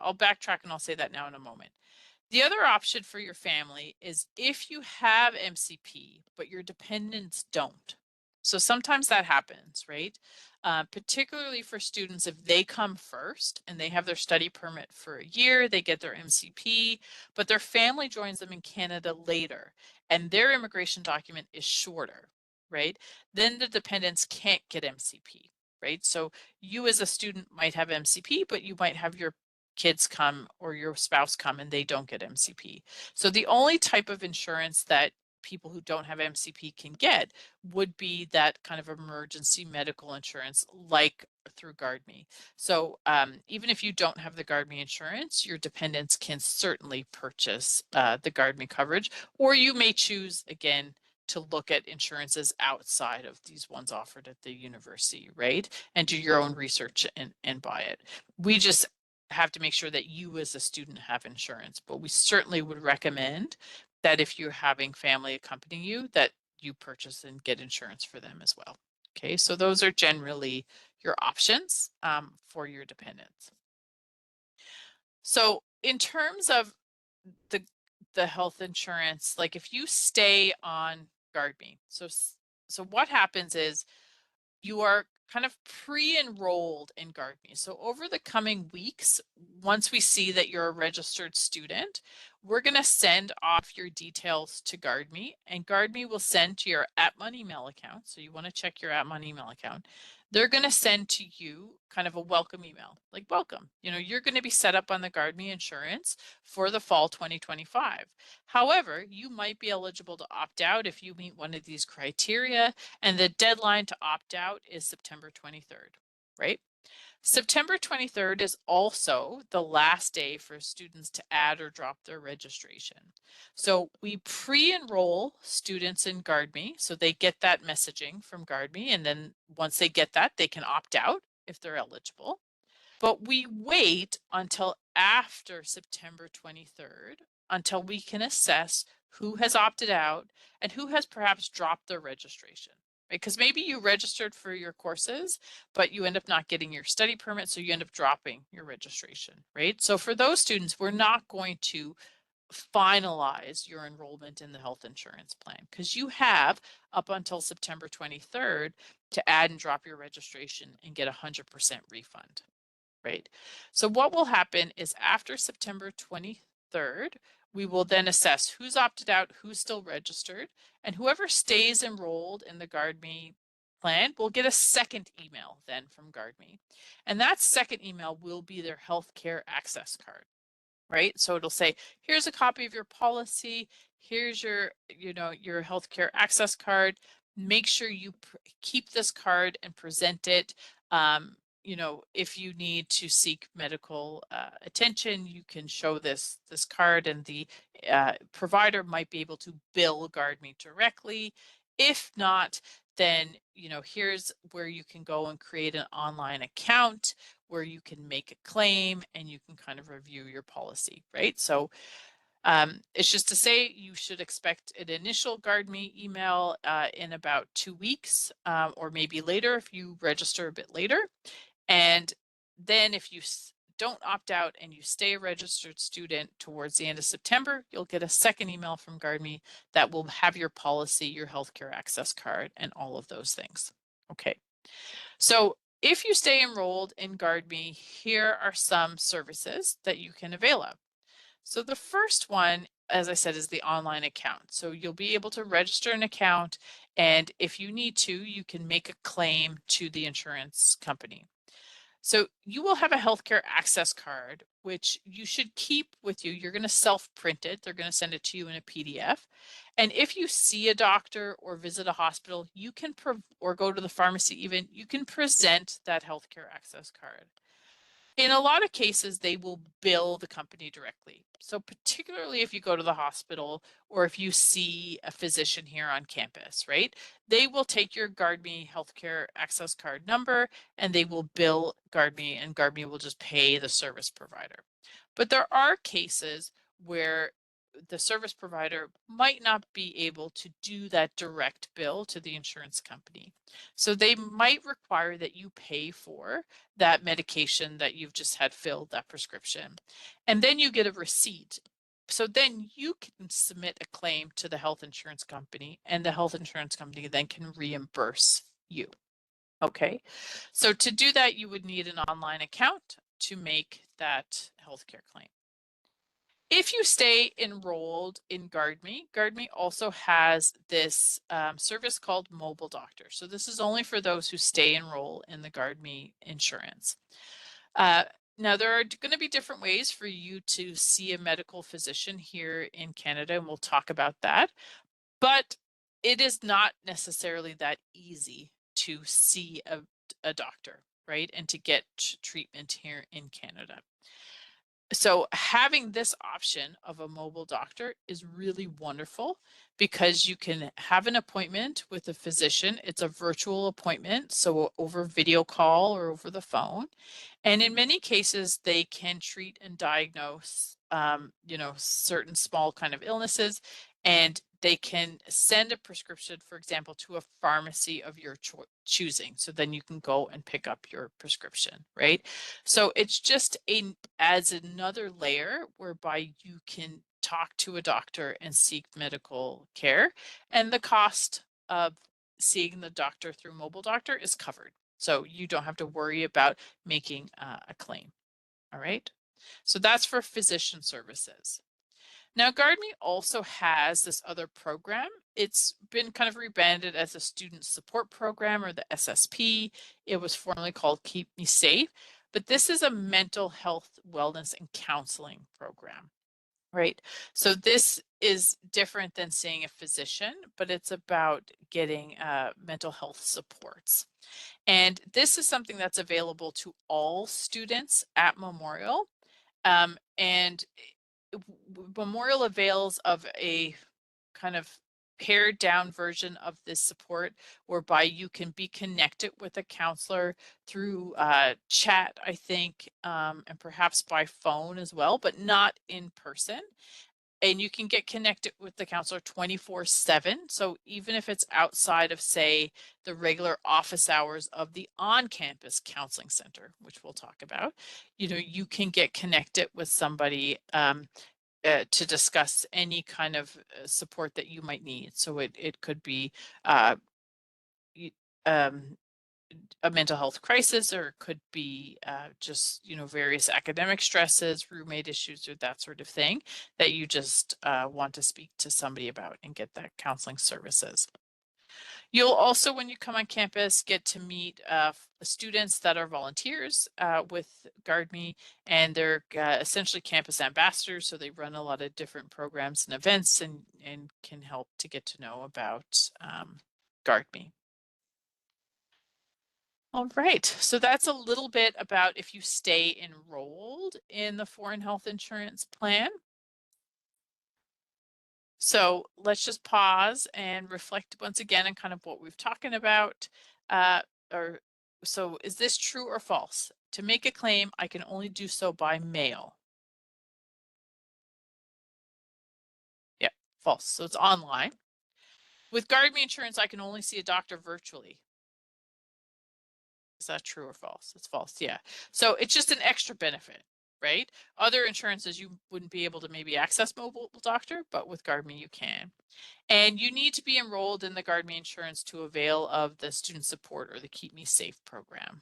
[SPEAKER 1] I'll backtrack and I'll say that now in a moment. The other option for your family is if you have MCP, but your dependents don't. So sometimes that happens, right? Particularly for students, if they come first and they have their study permit for a year, they get their MCP, but their family joins them in Canada later and their immigration document is shorter, right? Then the dependents can't get MCP, right? So you as a student might have MCP, but you might have your kids come or your spouse come and they don't get MCP. So the only type of insurance that people who don't have MCP can get would be that kind of emergency medical insurance like through GuardMe. So even if you don't have the GuardMe insurance, your dependents can certainly purchase the GuardMe coverage, or you may choose again to look at insurances outside of these ones offered at the university, right? And do your own research and buy it. We just have to make sure that you as a student have insurance, but we certainly would recommend that if you're having family accompanying you, that you purchase and get insurance for them as well. Okay, so those are generally your options for your dependents. So in terms of the health insurance, like if you stay on GuardMe. So what happens is you are kind of pre-enrolled in GuardMe. So over the coming weeks, once we see that you're a registered student, we're going to send off your details to GuardMe, and GuardMe will send to your @Money email account. So you want to check your @Money email account. They're going to send to you kind of a welcome email, like welcome. You're going to be set up on the GuardMe insurance for the fall 2025. However, you might be eligible to opt out if you meet one of these criteria, and the deadline to opt out is September 23rd, right? September 23rd is also the last day for students to add or drop their registration. So we pre-enroll students in GuardMe, so they get that messaging from GuardMe, and then once they get that, they can opt out if they're eligible. But we wait until after September 23rd until we can assess who has opted out and who has perhaps dropped their registration. Because maybe you registered for your courses, but you end up not getting your study permit, so you end up dropping your registration, right? So for those students, we're not going to finalize your enrollment in the health insurance plan because you have up until September 23rd to add and drop your registration and get 100% refund, right? So what will happen is after September 23rd, we will then assess who's opted out, who's still registered, and whoever stays enrolled in the GuardMe plan will get a second email then from GuardMe. And that second email will be their healthcare access card, right? So it'll say, here's a copy of your policy, here's your healthcare access card. Make sure you keep this card and present it. If you need to seek medical attention, you can show this card, and the provider might be able to bill GuardMe directly. If not, then here's where you can go and create an online account where you can make a claim and you can kind of review your policy, right? So it's just to say you should expect an initial GuardMe email in about 2 weeks, or maybe later if you register a bit later. And then if you don't opt out and you stay a registered student towards the end of September, you'll get a second email from GuardMe that will have your policy, your healthcare access card, and all of those things. Okay, so if you stay enrolled in GuardMe, here are some services that you can avail of. So the first one, as I said, is the online account. So you'll be able to register an account, and if you need to, you can make a claim to the insurance company. So you will have a healthcare access card, which you should keep with you. You're going to self-print it. They're going to send it to you in a PDF. And if you see a doctor or visit a hospital, you can, or go to the pharmacy even, you can present that healthcare access card. In a lot of cases, they will bill the company directly. So particularly if you go to the hospital or if you see a physician here on campus, right? They will take your GuardMe healthcare access card number and they will bill GuardMe, and GuardMe will just pay the service provider. But there are cases where the service provider might not be able to do that direct bill to the insurance company. So they might require that you pay for that medication that you've just had filled, that prescription, and then you get a receipt. So then you can submit a claim to the health insurance company, and the health insurance company then can reimburse you. Okay, so to do that, you would need an online account to make that healthcare claim. If you stay enrolled in GuardMe, GuardMe also has this service called Mobile Doctor. So this is only for those who stay enrolled in the GuardMe insurance. Now, there are going to be different ways for you to see a medical physician here in Canada, and we'll talk about that. But it is not necessarily that easy to see a doctor, right? And to get treatment here in Canada. So having this option of a mobile doctor is really wonderful because you can have an appointment with a physician. It's a virtual appointment, so over video call or over the phone. And in many cases, they can treat and diagnose, certain small kind of illnesses. and they can send a prescription, for example, to a pharmacy of your choosing. So then you can go and pick up your prescription, right? So it's just adds another layer whereby you can talk to a doctor and seek medical care, and the cost of seeing the doctor through Mobile Doctor is covered. So you don't have to worry about making a claim. All right. So that's for physician services. Now, GuardMe also has this other program. It's been kind of rebranded as a student support program, or the SSP. It was formerly called Keep Me Safe, but this is a mental health, wellness, and counseling program, right? So this is different than seeing a physician, but it's about getting mental health supports. And this is something that's available to all students at Memorial. And Memorial avails of a kind of pared down version of this support, whereby you can be connected with a counselor through chat, I think, and perhaps by phone as well, but not in person. And you can get connected with the counselor 24/7. So even if it's outside of, say, the regular office hours of the on-campus counseling center, which we'll talk about, you can get connected with somebody to discuss any kind of support that you might need. So it could be uh, um, a mental health crisis, or it could be just various academic stresses, roommate issues, or that sort of thing that you just want to speak to somebody about and get that counseling services. You'll also, when you come on campus, get to meet students that are volunteers with GuardMe, and they're essentially campus ambassadors. So they run a lot of different programs and events, and can help to get to know about GuardMe. All right, so that's a little bit about if you stay enrolled in the Foreign Health Insurance Plan. So let's just pause and reflect once again on kind of what we've talking about. Uh, so is this true or false? To make a claim, I can only do so by mail. Yeah, false. So it's online. With GuardMe Insurance, I can only see a doctor virtually. Is that true or false? It's false. Yeah. So it's just an extra benefit, right? Other insurances, you wouldn't be able to maybe access Mobile Doctor, but with GuardMe, you can. And you need to be enrolled in the GuardMe Insurance to avail of the student support or the Keep Me Safe program.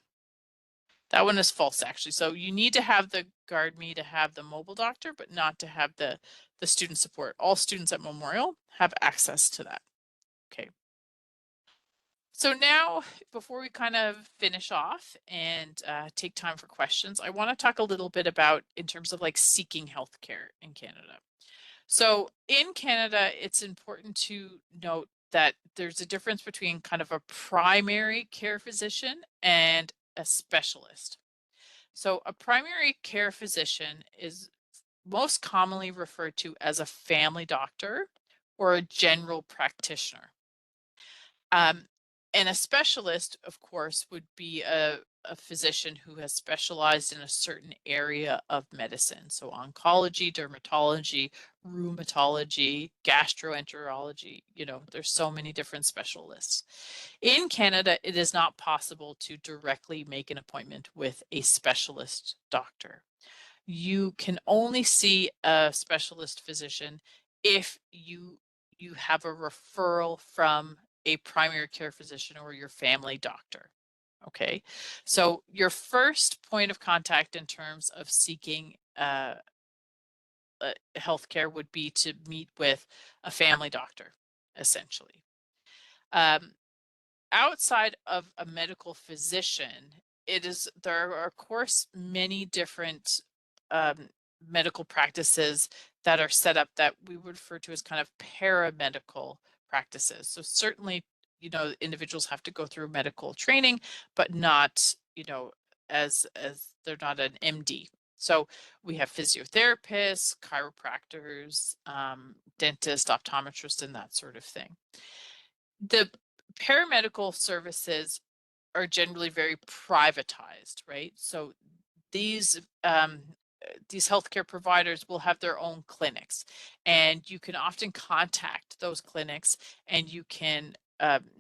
[SPEAKER 1] That one is false, actually. So you need to have the GuardMe to have the Mobile Doctor, but not to have the student support. All students at Memorial have access to that. Okay. So now, before we kind of finish off and take time for questions, I want to talk a little bit about in terms of like seeking healthcare in Canada. So in Canada, it's important to note that there's a difference between kind of a primary care physician and a specialist. So a primary care physician is most commonly referred to as a family doctor or a general practitioner. Um, and a specialist, of course, would be a physician who has specialized in a certain area of medicine. So oncology, dermatology, rheumatology, gastroenterology, there's so many different specialists. In Canada, it is not possible to directly make an appointment with a specialist doctor. You can only see a specialist physician if you have a referral from a primary care physician or your family doctor. Okay, so your first point of contact in terms of seeking healthcare would be to meet with a family doctor, essentially. Um, Outside of a medical physician, there are of course many different um, medical practices that are set up that we would refer to as kind of paramedical practices. So certainly, individuals have to go through medical training, but not, as they're not an MD. So we have physiotherapists, chiropractors, dentists, optometrists, and that sort of thing. The paramedical services are generally very privatized, right? So these these healthcare providers will have their own clinics, and you can often contact those clinics and you can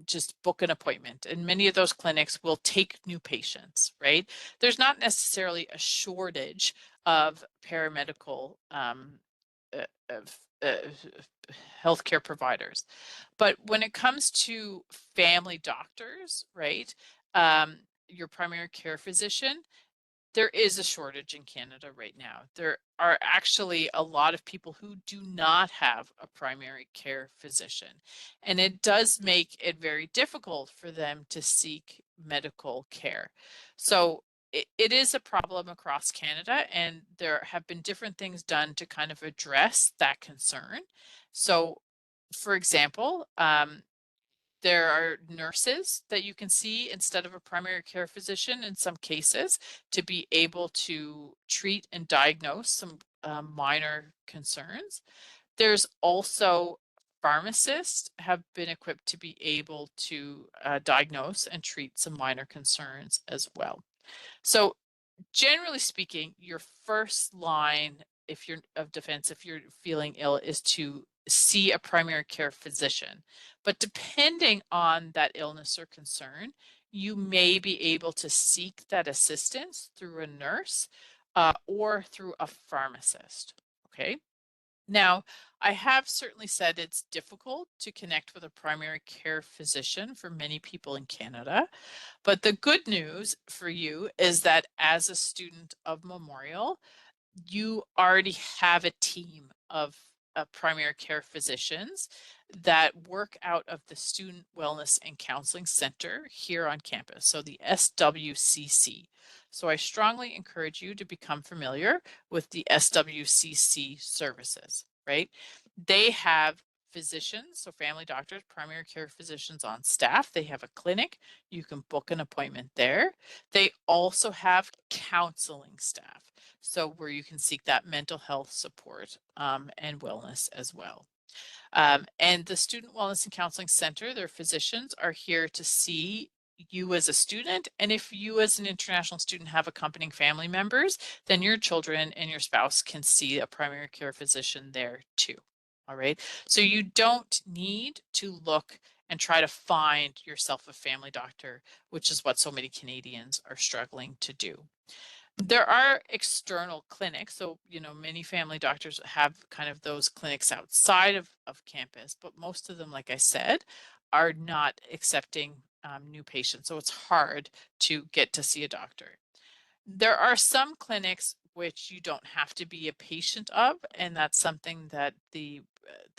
[SPEAKER 1] just book an appointment. And many of those clinics will take new patients, right? There's not necessarily a shortage of paramedical of healthcare providers. But when it comes to family doctors, right, your primary care physician, there is a shortage in Canada right now. There are actually a lot of people who do not have a primary care physician, and it does make it very difficult for them to seek medical care. So it is a problem across Canada, and there have been different things done to kind of address that concern. So, for example, there are nurses that you can see instead of a primary care physician in some cases to be able to treat and diagnose some minor concerns. There's also pharmacists have been equipped to be able to diagnose and treat some minor concerns as well. So generally speaking, your first line if you're of defense, if you're feeling ill, is to see a primary care physician. But depending on that illness or concern, you may be able to seek that assistance through a nurse or through a pharmacist. Okay. Now, I have certainly said it's difficult to connect with a primary care physician for many people in Canada. But the good news for you is that as a student of Memorial, you already have a team of primary care physicians that work out of the Student Wellness and Counseling Center here on campus, so the SWCC. So I strongly encourage you to become familiar with the SWCC services, right? They have physicians, so family doctors, primary care physicians on staff. They have a clinic. You can book an appointment there. They also have counseling staff, so where you can seek that mental health support and wellness as well. And the Student Wellness and Counseling Center, their physicians are here to see you as a student, and if you as an international student have accompanying family members, then your children and your spouse can see a primary care physician there too. All right, so you don't need to look and try to find yourself a family doctor, which is what so many Canadians are struggling to do. There are external clinics, so many family doctors have kind of those clinics outside of campus, but most of them, like I said, are not accepting new patients, so it's hard to get to see a doctor. There are some clinics which you don't have to be a patient of, and that's something that the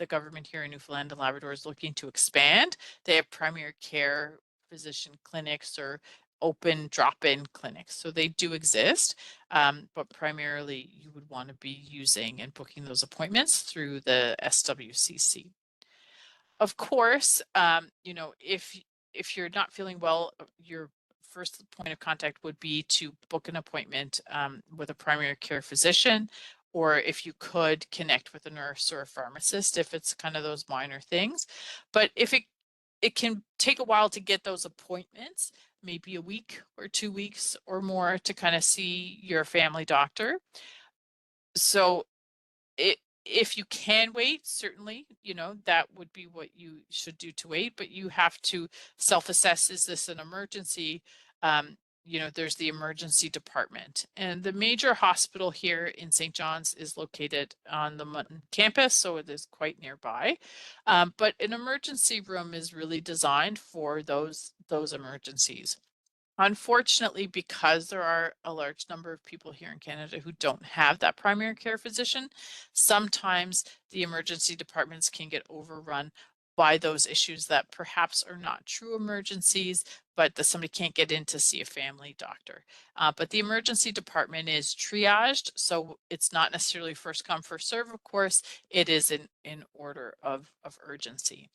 [SPEAKER 1] government here in Newfoundland and Labrador is looking to expand. They have primary care physician clinics or open drop-in clinics, so they do exist, but primarily you would want to be using and booking those appointments through the SWCC. Of course, if you're not feeling well, your first point of contact would be to book an appointment with a primary care physician, or if you could connect with a nurse or a pharmacist, if it's kind of those minor things. But if it can take a while to get those appointments, maybe a week or 2 weeks or more to kind of see your family doctor. So if you can wait, certainly, that would be what you should do to wait, but you have to self-assess, is this an emergency? There's the emergency department, and the major hospital here in St. John's is located on the Mutton campus, so it is quite nearby. But an emergency room is really designed for those emergencies. Unfortunately, because there are a large number of people here in Canada who don't have that primary care physician, sometimes the emergency departments can get overrun by those issues that perhaps are not true emergencies, but that somebody can't get in to see a family doctor. But the emergency department is triaged, so it's not necessarily first come, first serve, of course. It is in order of urgency.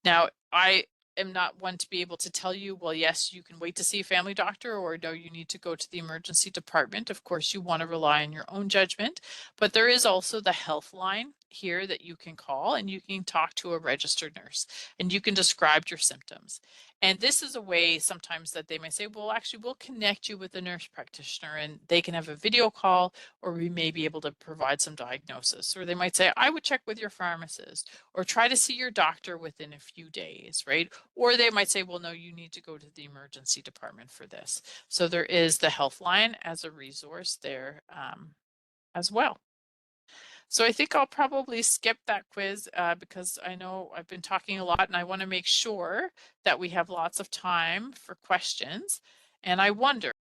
[SPEAKER 1] Now, I am not one to be able to tell you, well, yes, you can wait to see a family doctor, or no, you need to go to the emergency department. Of course, you want to rely on your own judgment, but there is also the health line here that you can call, and you can talk to a registered nurse and you can describe your symptoms. And this is a way sometimes that they may say, well, actually, we'll connect you with a nurse practitioner and they can have a video call, or we may be able to provide some diagnosis. Or they might say, I would check with your pharmacist or try to see your doctor within a few days, right? Or they might say, well, no, you need to go to the emergency department for this. So there is the health line as a resource there as well. So I think I'll probably skip that quiz because I know I've been talking a lot and I want to make sure that we have lots of time for questions. And I wonder,